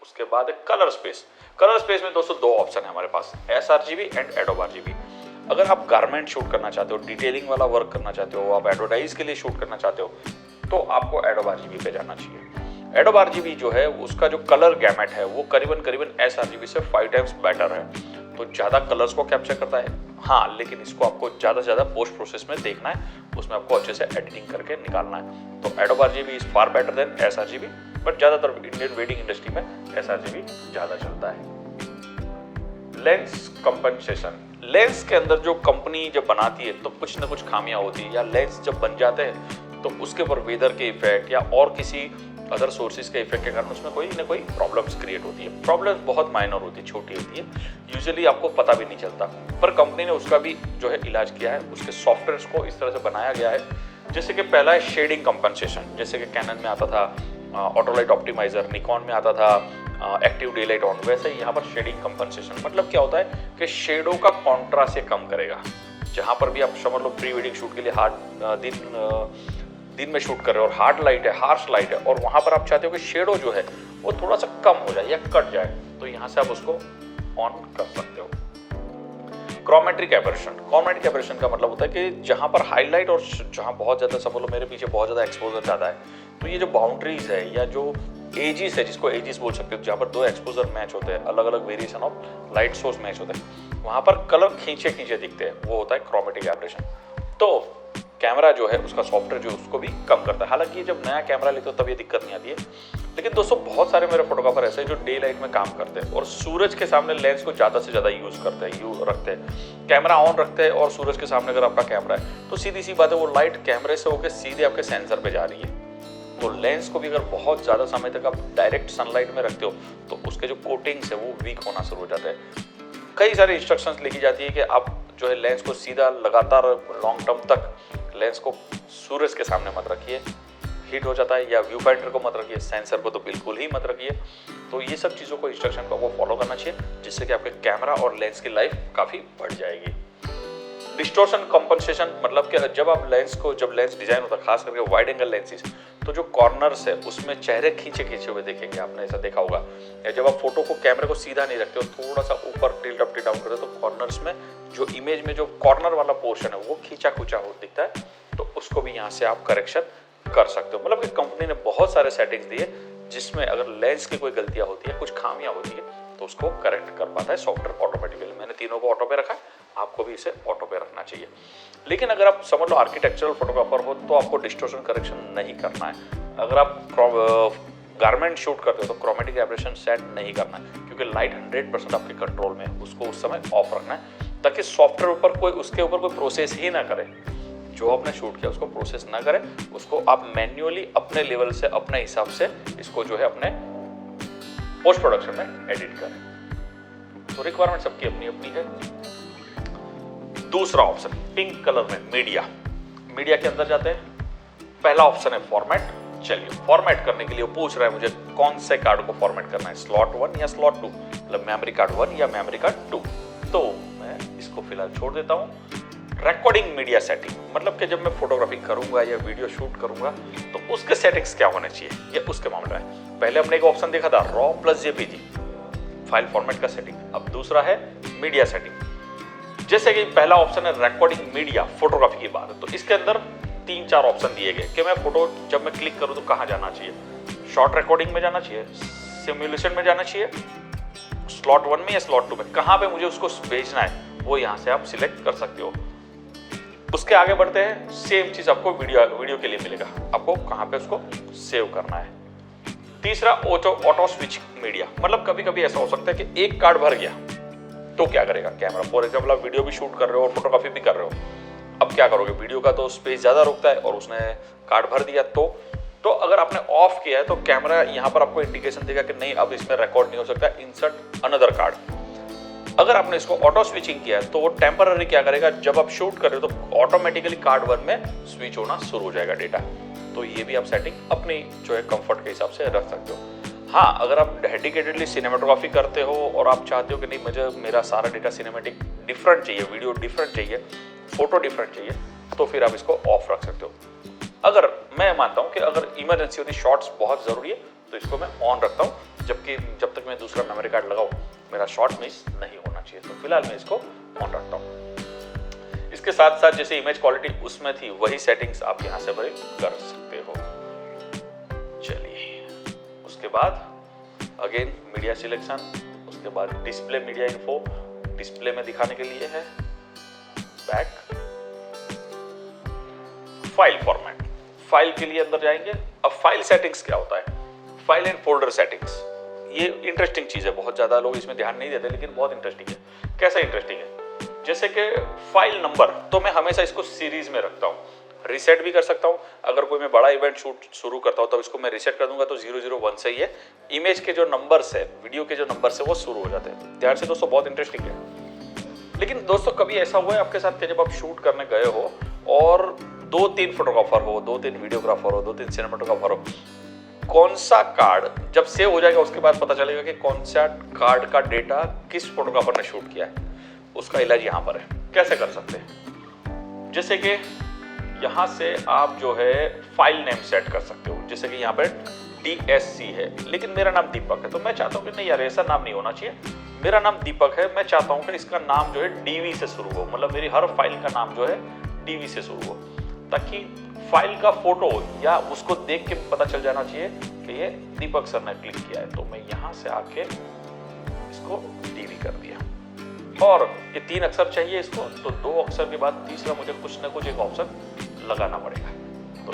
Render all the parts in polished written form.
उसके बाद है कलर स्पेस। कलर स्पेस में दोस्तों दो ऑप्शन है हमारे पास, sRGB एंड एडोब RGB। अगर आप गारमेंट शूट करना चाहते हो, डिटेलिंग वाला वर्क करना चाहते हो, आप एडवर्टाइज के लिए शूट करना चाहते हो, तो आपको एडोब RGB पे जाना चाहिए। एडोब RGB जो है उसका जो कलर गैमेट है वो करीबन sRGB से 5 टाइम्स बेटर है, तो ज़्यादा कलर्स को कैप्चर करता है। हाँ, लेकिन इसको आपको ज़्यादा से ज़्यादा पोस्ट प्रोसेस में देखना है, उसमें आपको अच्छे से एडिटिंग करके निकालना है। तो adobe RGB is far better than sRGB, but ज़्यादातर इंडियन वेडिंग इंडस्ट्री में sRGB ज़्यादा चलता है। लेंस कंपनसेशन, लेंस के अंदर जो कंपनी जब बनाती है तो कुछ ना कुछ खामियां होती है, या लेंस जब बन जाते हैं तो उसके ऊपर वेदर के इफेक्ट या और किसी अदर सोर्सेज के इफेक्ट के कारण उसमें कोई ना कोई प्रॉब्लम्स क्रिएट होती है। प्रॉब्लम्स बहुत माइनर होती है, छोटी होती है, यूजुअली आपको पता भी नहीं चलता, पर कंपनी ने उसका भी जो है इलाज किया है। उसके सॉफ्टवेयर को इस तरह से बनाया गया है, जैसे कि पहला है शेडिंग कंपनसेशन, जैसे कि कैनन में आता था ऑटोलाइट ऑप्टिमाइजर, निकॉन में आता था एक्टिव डेलाइट ऑन, वैसे यहाँ पर शेडिंग कंपनसेशन मतलब क्या होता है कि शेडो का कॉन्ट्रास्ट ये कम करेगा। जहाँ पर भी आप समझ लो प्री वेडिंग शूट के लिए दिन में शूट कर रहे हो और हार्ड लाइट है, हार्श लाइट है, और वहाँ पर आप चाहते हो कि शेडो जो है वो थोड़ा सा कम हो जाए या कट जाए, तो यहाँ से आप उसको ऑन कर सकते हो। क्रोमेट्रिक एबरेशन, क्रोमेट्रिक एबरेशन का मतलब होता है कि जहाँ पर हाईलाइट और जहाँ बहुत ज़्यादा समझ लो मेरे पीछे बहुत ज़्यादा एक्सपोजर ज़्यादा है, तो ये जो बाउंड्रीज है या जो एजिस है, जिसको एजिस बोल सकते हो, जहाँ पर दो एक्सपोजर मैच होते हैं, अलग अलग variation of light source match होते हैं, वहाँ पर कलर खींचे खींचे दिखते हैं, वो होता है क्रोमेटिक एबरेशन। तो कैमरा जो है उसका सॉफ्टवेयर जो उसको भी कम करता है। हालांकि जब नया कैमरा लेते हो तब ये दिक्कत नहीं आती है, लेकिन दोस्तों बहुत सारे मेरे फोटोग्राफर ऐसे हैं जो डे लाइट में काम करते हैं और सूरज के सामने लेंस को ज़्यादा से ज़्यादा यूज़ करते हैं, रखते हैं, कैमरा ऑन रखते हैं और सूरज के सामने अगर आपका कैमरा है तो सीधी सी बात है वो लाइट कैमरे से होकर सीधे आपके सेंसर पे जा रही है। तो लेंस को भी अगर बहुत ज़्यादा समय तक आप डायरेक्ट सनलाइट में रखते हो तो उसके जो कोटिंग्स है वो वीक होना शुरू हो जाता है। कई सारी इंस्ट्रक्शंस लिखी जाती है कि आप जो है लेंस को सीधा लगातार लॉन्ग टर्म तक लेंस को सूरज के सामने मत रखिए, हीट हो जाता है, या व्यू फाइंडर को मत रखिए, सेंसर को तो बिल्कुल ही मत रखिए। तो ये सब चीज़ों को इंस्ट्रक्शन को आपको फॉलो करना चाहिए, जिससे कि आपके कैमरा और लेंस की लाइफ काफ़ी बढ़ जाएगी। डिस्टॉर्शन कंपनसेशन मतलब कि जब लेंस डिजाइन होता है, खास करके वाइड एंगल लेंसेज, तो जो कॉर्नर्स है उसमें चेहरे खींचे खींचे हुए देखेंगे, आपने ऐसा देखा होगा। या जब आप फोटो को कैमरे को सीधा नहीं रखते हो, थोड़ा सा ऊपर टिल्ट अप टिल्ट डाउन करते हो, तो कॉर्नर्स में जो इमेज में जो कॉर्नर वाला पोर्शन है वो खींचा खुचा हो दिखता है, तो उसको भी यहाँ से आप करेक्शन कर सकते हो। मतलब कि कंपनी ने बहुत सारे सेटिंग्स दिए जिसमें अगर लेंस की कोई गलतियां होती है, कुछ खामियां होती है, तो उसको करेक्ट कर पाता है सॉफ्टवेयर ऑटोमेटिकली। मैंने तीनों को ऑटो पे रखा है, आपको भी इसे ऑटो पे रखना चाहिए। लेकिन अगर आप समझ लो आर्किटेक्चरल फोटोग्राफर हो तो आपको डिस्टॉर्शन करेक्शन नहीं करना है। अगर आप गारमेंट शूट करते हो तो क्रोमेटिक एबरेशन सेट नहीं करना है, क्योंकि लाइट 100% आपके कंट्रोल में है, उसको उस समय ऑफ रखना है, ताकि सॉफ्टवेयर उसके ऊपर कोई प्रोसेस ही ना करे। जो आपने शूट किया उसको प्रोसेस ना करें, उसको आप मैन्युअली अपने लेवल से अपने हिसाब से इसको जो है अपने पोस्ट प्रोडक्शन में एडिट करें। तो रिक्वायरमेंट सबकी अपनी अपनी है। दूसरा ऑप्शन पिंक कलर में मीडिया के अंदर जाते हैं। पहला ऑप्शन है फॉर्मेट। चलिए फॉर्मेट करने के लिए पूछ रहा है मुझे कौन से कार्ड को फॉर्मेट करना है, स्लॉट 1 या स्लॉट 2, मतलब मेमोरी कार्ड 1 या मेमोरी कार्ड 2। तो मैं इसको फिलहाल छोड़ देता हूँ। रिकॉर्डिंग मीडिया सेटिंग मतलब कि जब मैं फोटोग्राफी करूंगा या वीडियो शूट करूंगा तो उसके सेटिंग्स क्या होने चाहिए, ये उसके मामला है। पहले हमने एक ऑप्शन देखा था raw plus JPG file format का सेटिंग, अब दूसरा है मीडिया सेटिंग। जैसे कि पहला ऑप्शन है रिकॉर्डिंग मीडिया फोटोग्राफी की बात है, तो इसके अंदर 3-4 ऑप्शन दिए गए कि मैं फोटो जब मैं क्लिक करूं तो कहाँ जाना चाहिए। शॉर्ट रिकॉर्डिंग में जाना चाहिए, सिमुलेशन में जाना चाहिए, स्लॉट 1 में या स्लॉट 2 में, कहाँ पे मुझे उसको भेजना है वो यहाँ से आप सिलेक्ट कर सकते हो। उसके आगे बढ़ते हैं, सेम चीज आपको वीडियो के लिए मिलेगा, आपको कहाँ पे उसको सेव करना है। तीसरा ऑटो स्विच मीडिया, मतलब कभी कभी ऐसा हो सकता है कि एक कार्ड भर गया तो क्या करेगा कैमरा। फॉर एग्जाम्पल आप वीडियो भी शूट कर रहे हो और फोटोग्राफी भी कर रहे हो, अब क्या करोगे, वीडियो का तो स्पेस ज्यादा रुकता है और उसने कार्ड भर दिया तो अगर आपने ऑफ किया है तो कैमरा यहाँ पर आपको इंडिकेशन देगा कि नहीं अब इसमें रिकॉर्ड नहीं हो सकता, इंसर्ट अनदर कार्ड। अगर आपने इसको ऑटो स्विचिंग किया है तो वो टेम्पररी क्या करेगा, जब आप शूट कर रहे हो तो ऑटोमेटिकली कार्ड 1 में स्विच होना शुरू हो जाएगा डेटा। तो ये भी आप सेटिंग अपनी जो है कंफर्ट के हिसाब से रख सकते हो। हाँ, अगर आप डेडिकेटेडली सिनेमेटोग्राफी करते हो और आप चाहते हो कि नहीं मुझे मेरा सारा डेटा सिनेमेटिक डिफरेंट चाहिए, वीडियो डिफरेंट चाहिए, फोटो डिफरेंट चाहिए, तो फिर आप इसको ऑफ रख सकते हो। अगर मैं मानता हूँ कि अगर इमरजेंसी होती, शॉट्स बहुत जरूरी है, तो इसको मैं ऑन रखता हूँ, जबकि जब तक मैं दूसरा मेमोरी कार्ड लगाऊं मेरा शॉट मिस नहीं होना चाहिए। तो फिलहाल मैं इसको ऑन रखता हूँ। इसके साथ साथ जैसे इमेज क्वालिटी उसमें थी वही सेटिंग्स आप यहाँ से कर सकते हो। चलिए, उसके बाद अगेन मीडिया सिलेक्शन, उसके बाद डिस्प्ले मीडिया इन्फो, डिस्प्ले में दिखाने के लिए है, बैक, फाइल फॉर्मेट, फाइल के लिए अंदर जाएंगे। अब फाइल सेटिंग्स क्या होता है, फाइल एंड फोल्डर सेटिंग्स, ये इंटरेस्टिंग चीज है, बहुत ज्यादा लोग इसमें ध्यान नहीं देते लेकिन बहुत इंटरेस्टिंग है। कैसा इंटरेस्टिंग है, जैसे कि फाइल नंबर तो मैं हमेशा इसको सीरीज में रखता हूँ, रीसेट भी कर सकता हूँ। अगर कोई मैं बड़ा इवेंट शूट शुरू करता हूँ तब इसको मैं रीसेट कर दूंगा तो 001 से ही है इमेज के जो नंबर्स है, वीडियो के जो नंबर्स है वो शुरू हो जाते हैं। ध्यान से दोस्तों, बहुत इंटरेस्टिंग है। लेकिन दोस्तों कभी ऐसा हुआ है आपके साथ कि जब आप शूट करने गए हो और 2-3 फोटोग्राफर हो, 2-3 वीडियोग्राफर हो, 2-3 सिनेमाटोग्राफर हो, कौन सा कार्ड जब सेव हो जाएगा उसके बाद पता चलेगा कि कौन सा कार्ड का डेटा किस फोटोग्राफर ने शूट किया है, उसका इलाज यहाँ पर है। कैसे कर सकते हैं, जैसे कि यहाँ से आप जो है फाइल नेम सेट कर सकते हो। जैसे कि यहाँ पर DSC है लेकिन मेरा नाम दीपक है, तो मैं चाहता हूँ कि नहीं यार ऐसा नाम नहीं होना चाहिए, मेरा नाम दीपक है, मैं चाहता हूँ कि इसका नाम जो है DV से शुरू हो, मतलब मेरी हर फाइल का नाम जो है DV से शुरू हो, ताकि फाइल का फोटो या उसको देख के पता चल जाना चाहिए कि ये दीपक सर ने क्लिक किया है। तो मैं यहाँ से आके इसको DV कर दिया, और ये 3 अक्षर चाहिए इसको, तो 2 अक्षर के बाद तीसरा मुझे कुछ ना कुछ एक ऑप्शन लगाना पड़ेगा। तो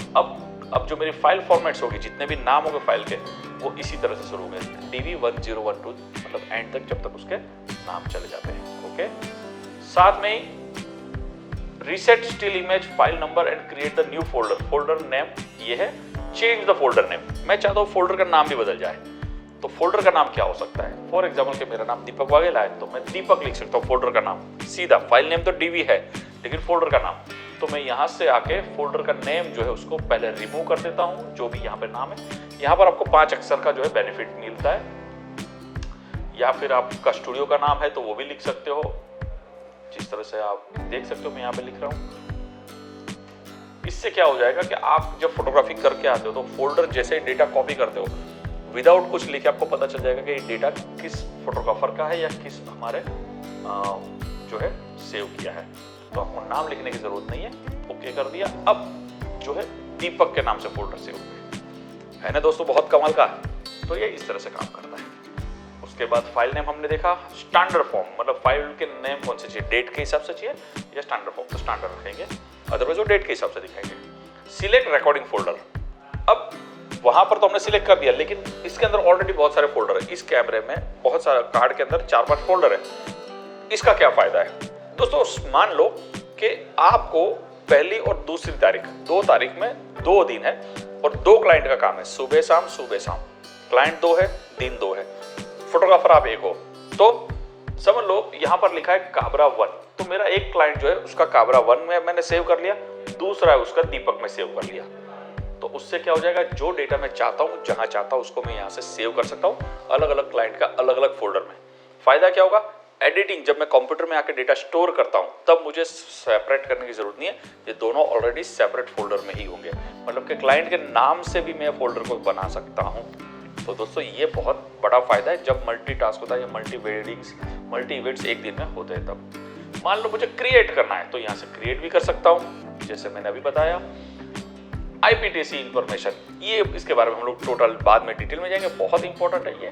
अब जो मेरी फाइल फॉर्मेट्स होगी, जितने भी नाम होंगे फाइल के, वो इसी तरह से शुरू होंगे, DV1012, मतलब एंड तक जब तक उसके नाम चले जाते हैं। ओके, साथ में ही reset still image file number and create the new folder, folder name ये है, चेंज द फोल्डर नेम, मैं चाहता हूँ फोल्डर का नाम भी बदल जाए, तो फोल्डर का नाम क्या हो सकता है। फॉर एग्जाम्पल कि मेरा नाम दीपक वाघेला है तो मैं दीपक लिख सकता हूँ, फोल्डर का नाम सीधा, फाइल नेम तो DV है लेकिन फोल्डर का नाम, तो मैं यहाँ से आके फोल्डर का नेम जो है उसको पहले रिमूव कर देता हूँ, जो भी यहाँ पे नाम है। यहाँ पर आपको 5 अक्षर का जो है बेनिफिट मिलता है, या फिर आपका स्टूडियो का नाम है तो वो भी लिख सकते हो, जिस तरह से आप देख सकते हो मैं यहाँ पे लिख रहा हूँ। इससे क्या हो जाएगा कि आप जब फोटोग्राफी करके आते हो तो फोल्डर जैसे ही डेटा कॉपी करते हो, विदाउट कुछ लिखे आपको पता चल जाएगा कि ये डेटा किस फोटोग्राफर का है या किस हमारे जो है सेव किया है। तो आपको नाम लिखने की जरूरत नहीं है, ओके कर दिया। अब जो है दीपक के नाम से फोल्डर सेव है ना दोस्तों, बहुत कमाल का है। तो ये इस तरह से काम करता है। उसके बाद फाइल नेम हमने देखा, स्टैंडर्ड फॉर्म, मतलब फाइल के नेम कौन से चाहिए, डेट के हिसाब से चाहिए या स्टैंडर्ड फॉर्म, तो स्टैंडर्ड रखेंगे, अदरवाइज वो डेट के हिसाब से दिखाएंगे। सिलेक्ट रिकॉर्डिंग फोल्डर, अब वहां पर तो हमने सिलेक्ट कर दिया लेकिन इसके अंदर ऑलरेडी बहुत सारे फोल्डर है। इस कैमरे में बहुत सारा कार्ड के अंदर 4-5 फोल्डर है। इसका क्या फायदा है दोस्तों, मान लो कि आपको पहली और दूसरी तारीख, 2 तारीख में 2 दिन है और 2 क्लाइंट का काम है, सुबह शाम सुबह शाम, क्लाइंट 2 है, दिन 2 है, फोटोग्राफर आप 1 हो, तो समझ लो यहाँ पर लिखा है काबरा 1, तो मेरा एक क्लाइंट जो है उसका काबरा 1 में मैंने सेव कर लिया, दूसरा है उसका दीपक में सेव कर लिया। तो उससे क्या हो जाएगा, जो डेटा मैं चाहता हूँ जहां चाहता हूँ उसको मैं यहाँ से सेव कर सकता हूँ, अलग अलग क्लाइंट का अलग अलग फोल्डर में। फायदा क्या होगा, एडिटिंग जब मैं कंप्यूटर में आकर डेटा स्टोर करता हूँ तब मुझे सेपरेट करने की जरूरत नहीं है, ये दोनों ऑलरेडी सेपरेट फोल्डर में ही होंगे, मतलब कि क्लाइंट के नाम से भी मैं फोल्डर को बना सकता हूँ। तो दोस्तों ये बहुत बड़ा फायदा है जब मल्टीटास्क होता है या मल्टी इवेंट्स एक दिन में होते हैं। तब मान लो मुझे क्रिएट करना है तो यहाँ से क्रिएट भी कर सकता हूँ, जैसे मैंने अभी बताया। IPTC इंफॉर्मेशन, ये इसके बारे में हम लोग टोटल बाद में डिटेल में जाएंगे, बहुत इंपॉर्टेंट है ये।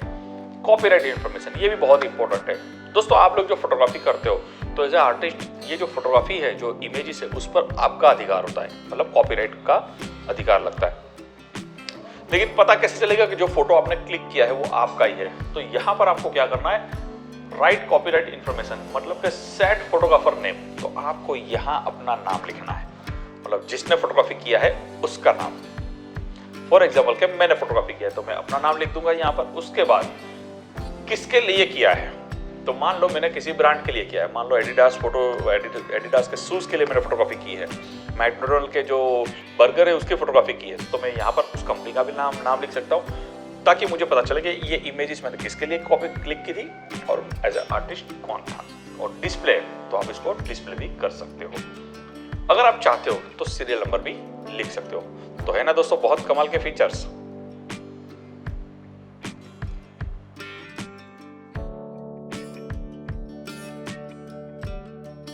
कॉपीराइट इंफॉर्मेशन, ये भी बहुत इंपॉर्टेंट है दोस्तों। आप लोग जो फोटोग्राफी करते हो तो एज ए आर्टिस्ट ये जो फोटोग्राफी है, जो इमेजेस है, उस पर आपका अधिकार होता है, मतलब कॉपीराइट का अधिकार लगता है। लेकिन पता कैसे चलेगा कि जो फोटो आपने क्लिक किया है वो आपका ही है, तो यहाँ पर आपको क्या करना है, राइट कॉपीराइट इंफॉर्मेशन, मतलब कि सेट फोटोग्राफर नेम, तो आपको यहाँ अपना नाम लिखना है, मतलब जिसने फोटोग्राफी किया है उसका नाम। फॉर एग्जाम्पल कि मैंने फोटोग्राफी किया है तो मैं अपना नाम लिख दूंगा यहाँ पर। उसके बाद किसके लिए किया है, तो मान लो मैंने किसी ब्रांड के लिए किया है, मान लो एडिडास के शूज के लिए मैंने फोटोग्राफी की है, मैकडोनल्ड के जो बर्गर है उसकी फोटोग्राफी की है, तो मैं यहाँ पर उस कंपनी का भी नाम लिख सकता हूँ, ताकि मुझे पता चले कि ये इमेजेस मैंने किसके लिए कॉपी क्लिक की थी और एज ए आर्टिस्ट कौन था। और डिस्प्ले, तो आप इसको डिस्प्ले भी कर सकते हो, अगर आप चाहते हो तो सीरियल नंबर भी लिख सकते हो। तो है ना दोस्तों, बहुत कमाल के फीचर्स।